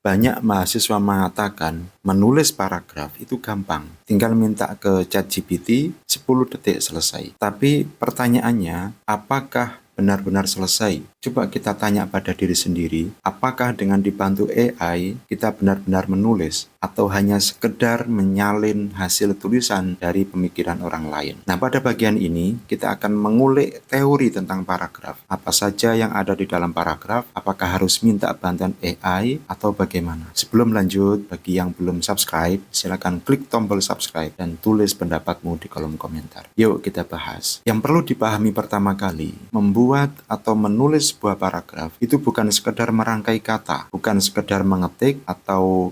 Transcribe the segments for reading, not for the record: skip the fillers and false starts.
Banyak mahasiswa mengatakan menulis paragraf itu gampang, tinggal minta ke ChatGPT 10 detik selesai. Tapi pertanyaannya, apakah benar-benar selesai? Coba kita tanya pada diri sendiri, apakah dengan dibantu AI kita benar-benar menulis atau hanya sekedar menyalin hasil tulisan dari pemikiran orang lain? Nah, pada bagian ini kita akan mengulik teori tentang paragraf. Apa saja yang ada di dalam paragraf? Apakah harus minta bantuan AI atau bagaimana? Sebelum lanjut, bagi yang belum subscribe, silakan klik tombol subscribe dan tulis pendapatmu di kolom komentar. Yuk kita bahas. Yang perlu dipahami pertama kali, membuat atau menulis sebuah paragraf itu bukan sekedar merangkai kata, bukan sekedar mengetik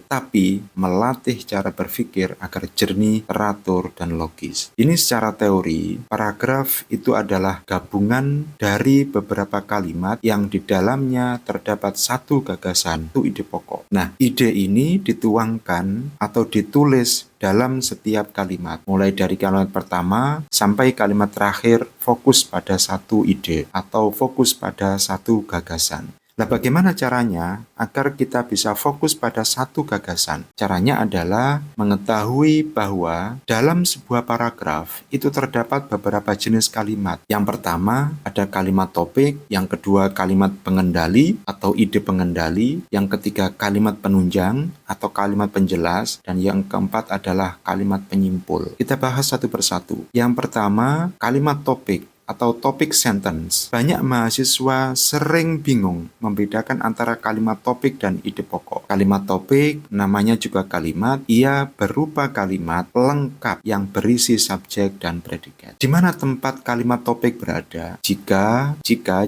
tapi melatih cara berpikir agar jernih, teratur, dan logis. Ini secara teori, paragraf itu adalah gabungan dari beberapa kalimat yang di dalamnya terdapat satu gagasan, itu ide pokok. Nah, ide ini dituangkan atau ditulis dalam setiap kalimat, mulai dari kalimat pertama sampai kalimat terakhir fokus pada satu ide atau fokus pada satu gagasan. Nah, bagaimana caranya agar kita bisa fokus pada satu gagasan? Caranya adalah mengetahui bahwa dalam sebuah paragraf itu terdapat beberapa jenis kalimat. Yang pertama ada kalimat topik, yang kedua kalimat pengendali atau ide pengendali, yang ketiga kalimat penunjang atau kalimat penjelas, dan yang keempat adalah kalimat penyimpul. Kita bahas satu persatu. Yang pertama, kalimat topik atau topic sentence. Banyak mahasiswa sering bingung membedakan antara kalimat topik dan ide pokok. Kalimat topik namanya juga kalimat, ia berupa kalimat lengkap yang berisi subjek dan predikat. Di mana tempat kalimat topik berada? Jika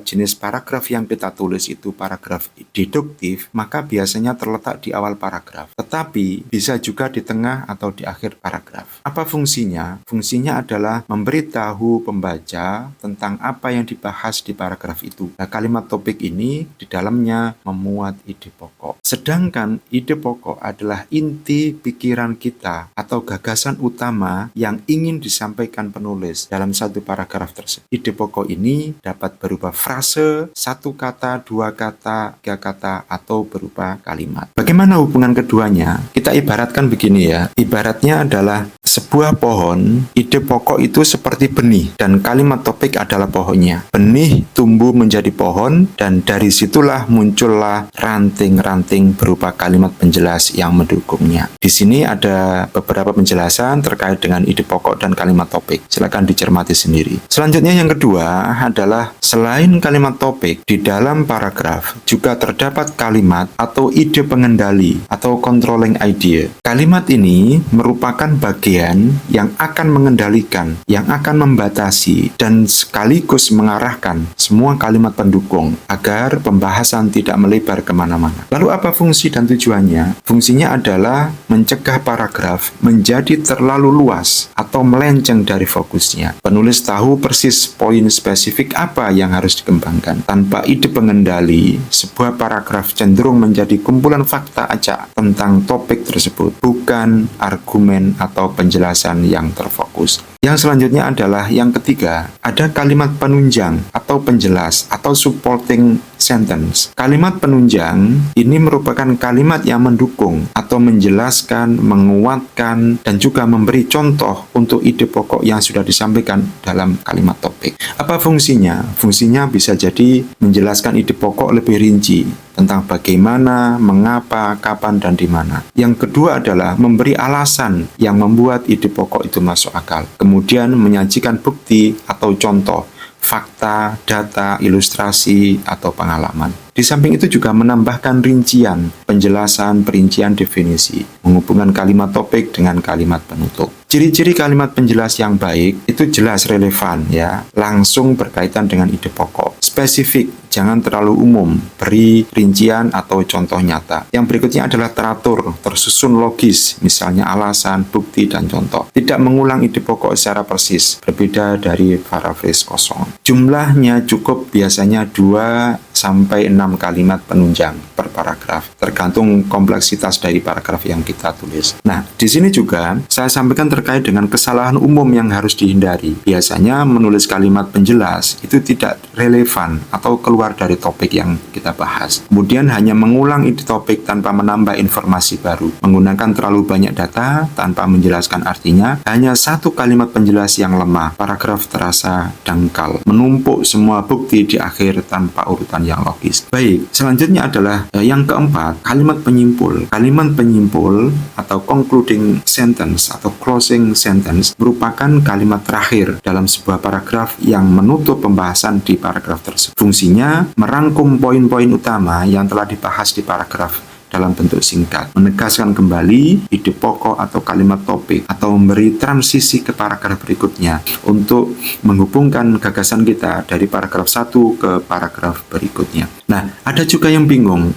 jenis paragraf yang kita tulis itu paragraf deduktif, maka biasanya terletak di awal paragraf. Tetapi bisa juga di tengah atau di akhir paragraf. Apa fungsinya? Fungsinya adalah memberitahu pembaca tentang apa yang dibahas di paragraf itu. Nah, kalimat topik ini di dalamnya memuat ide pokok. Sedangkan ide pokok adalah inti pikiran kita atau gagasan utama yang ingin disampaikan penulis dalam satu paragraf tersebut. Ide pokok ini dapat berupa frase, satu kata, dua kata, tiga kata, atau berupa kalimat. Bagaimana hubungan keduanya? Kita ibaratkan begini ya. Ibaratnya adalah sebuah pohon, ide pokok itu seperti benih dan kalimat topik adalah pohonnya. Benih tumbuh menjadi pohon dan dari situlah muncullah ranting-ranting berupa kalimat penjelas yang mendukungnya. Di sini ada beberapa penjelasan terkait dengan ide pokok dan kalimat topik. Silakan dicermati sendiri. Selanjutnya yang kedua adalah selain kalimat topik, di dalam paragraf juga terdapat kalimat atau ide pengendali atau controlling idea. Kalimat ini merupakan bagian yang akan mengendalikan, yang akan membatasi, dan sekaligus mengarahkan semua kalimat pendukung agar pembahasan tidak melebar kemana-mana. Lalu apa fungsi dan tujuannya? Fungsinya adalah mencegah paragraf menjadi terlalu luas atau melenceng dari fokusnya. Penulis tahu persis poin spesifik apa yang harus dikembangkan. Tanpa ide pengendali, sebuah paragraf cenderung menjadi kumpulan fakta acak tentang topik tersebut, bukan argumen atau penjelasan yang terfokus. Yang selanjutnya adalah yang ketiga, ada kalimat penunjang atau penjelas atau supporting sentence. Kalimat penunjang ini merupakan kalimat yang mendukung atau menjelaskan, menguatkan, dan juga memberi contoh untuk ide pokok yang sudah disampaikan dalam kalimat topik. Apa fungsinya? Fungsinya bisa jadi menjelaskan ide pokok lebih rinci tentang bagaimana, mengapa, kapan, dan di mana. Yang kedua adalah memberi alasan yang membuat ide pokok itu masuk akal. Kemudian menyajikan bukti atau contoh, fakta, data, ilustrasi, atau pengalaman. Di samping itu juga menambahkan rincian, penjelasan, perincian definisi, menghubungkan kalimat topik dengan kalimat penutup. Ciri-ciri kalimat penjelas yang baik itu jelas relevan ya, langsung berkaitan dengan ide pokok. Spesifik, jangan terlalu umum, beri rincian atau contoh nyata. Yang berikutnya adalah teratur, tersusun logis, misalnya alasan, bukti, dan contoh. Tidak mengulang ide pokok secara persis, berbeda dari paraphrase kosong. Jumlahnya cukup biasanya 2-6 kalimat penunjang per paragraf, tergantung kompleksitas dari paragraf yang kita tulis. Nah, di sini juga saya sampaikan terkait dengan kesalahan umum yang harus dihindari. Biasanya menulis kalimat penjelas itu tidak relevan atau keluar keluar dari topik yang kita bahas. Kemudian hanya mengulang ide topik tanpa menambah informasi baru. Menggunakan terlalu banyak data tanpa menjelaskan artinya. Hanya satu kalimat penjelas yang lemah. Paragraf terasa dangkal. Menumpuk semua bukti di akhir tanpa urutan yang logis. Baik, selanjutnya adalah yang keempat, kalimat penyimpul. Kalimat penyimpul atau concluding sentence atau closing sentence merupakan kalimat terakhir dalam sebuah paragraf yang menutup pembahasan di paragraf tersebut. Fungsinya merangkum poin-poin utama yang telah dibahas di paragraf dalam bentuk singkat, menegaskan kembali ide pokok atau kalimat topik, atau memberi transisi ke paragraf berikutnya untuk menghubungkan gagasan kita dari paragraf 1 ke paragraf berikutnya. Nah, ada juga yang bingung,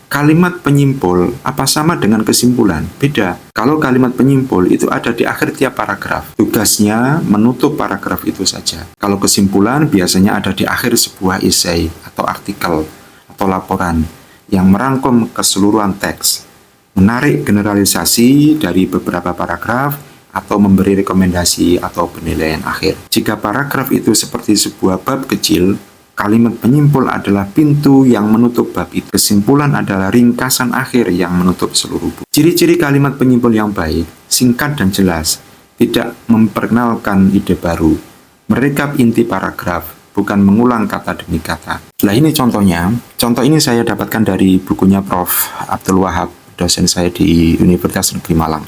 kalimat penyimpul apa sama dengan kesimpulan? Beda. Kalau kalimat penyimpul itu ada di akhir tiap paragraf. Tugasnya menutup paragraf itu saja. Kalau kesimpulan biasanya ada di akhir sebuah esai atau artikel atau laporan yang merangkum keseluruhan teks, menarik generalisasi dari beberapa paragraf, atau memberi rekomendasi atau penilaian akhir. Jika paragraf itu seperti sebuah bab kecil, kalimat penyimpul adalah pintu yang menutup bab itu. Kesimpulan adalah ringkasan akhir yang menutup seluruh buku. Ciri-ciri kalimat penyimpul yang baik, singkat dan jelas, tidak memperkenalkan ide baru, merekap inti paragraf, bukan mengulang kata demi kata. Nah, ini contohnya. Contoh ini saya dapatkan dari bukunya Prof. Abdul Wahab, dosen saya di Universitas Negeri Malang.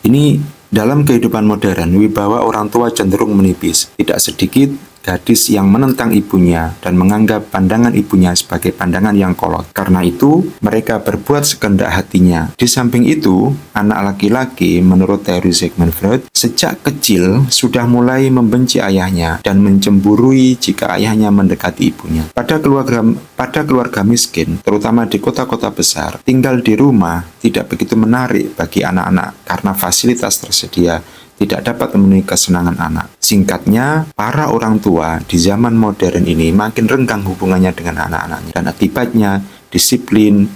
Ini dalam kehidupan modern, wibawa orang tua cenderung menipis. Tidak sedikit gadis yang menentang ibunya dan menganggap pandangan ibunya sebagai pandangan yang kolot. Karena itu, mereka berbuat sekehendak hatinya. Di samping itu, anak laki-laki menurut teori Sigmund Freud, sejak kecil sudah mulai membenci ayahnya dan mencemburui jika ayahnya mendekati ibunya. Pada keluarga miskin, terutama di kota-kota besar, tinggal di rumah tidak begitu menarik bagi anak-anak karena fasilitas tersedia tidak dapat memenuhi kesenangan anak. Singkatnya, para orang tua di zaman modern ini makin renggang hubungannya dengan anak-anaknya, dan akibatnya disiplin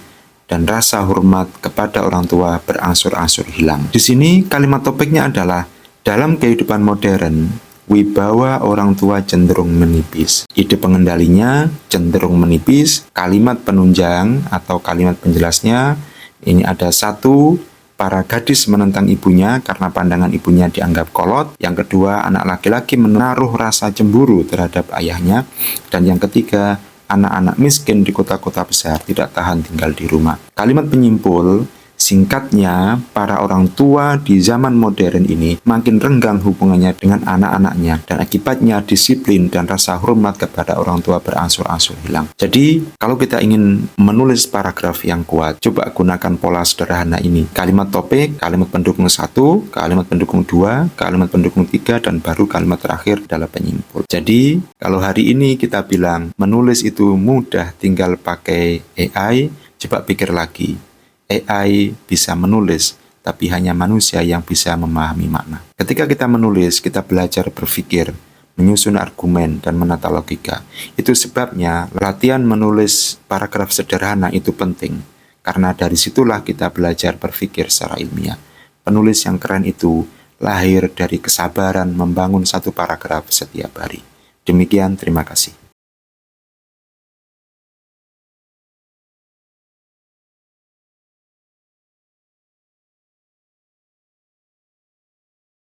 dan rasa hormat kepada orang tua berangsur-angsur hilang. Di sini kalimat topiknya adalah, dalam kehidupan modern, wibawa orang tua cenderung menipis. Ide pengendalinya cenderung menipis. Kalimat penunjang atau kalimat penjelasnya, ini ada satu, para gadis menentang ibunya karena pandangan ibunya dianggap kolot. Yang kedua, anak laki-laki menaruh rasa cemburu terhadap ayahnya. Dan yang ketiga, anak-anak miskin di kota-kota besar tidak tahan tinggal di rumah. Kalimat penyimpul, singkatnya, para orang tua di zaman modern ini makin renggang hubungannya dengan anak-anaknya, dan akibatnya disiplin dan rasa hormat kepada orang tua berangsur-angsur hilang. Jadi, kalau kita ingin menulis paragraf yang kuat, coba gunakan pola sederhana ini. Kalimat topik, kalimat pendukung 1, kalimat pendukung 2, kalimat pendukung 3, dan baru kalimat terakhir adalah penyimpul. Jadi, kalau hari ini kita bilang menulis itu mudah tinggal pakai AI, coba pikir lagi. AI bisa menulis, tapi hanya manusia yang bisa memahami makna. Ketika kita menulis, kita belajar berpikir, menyusun argumen, dan menata logika. Itu sebabnya latihan menulis paragraf sederhana itu penting, karena dari situlah kita belajar berpikir secara ilmiah. Penulis yang keren itu lahir dari kesabaran membangun satu paragraf setiap hari. Demikian, terima kasih.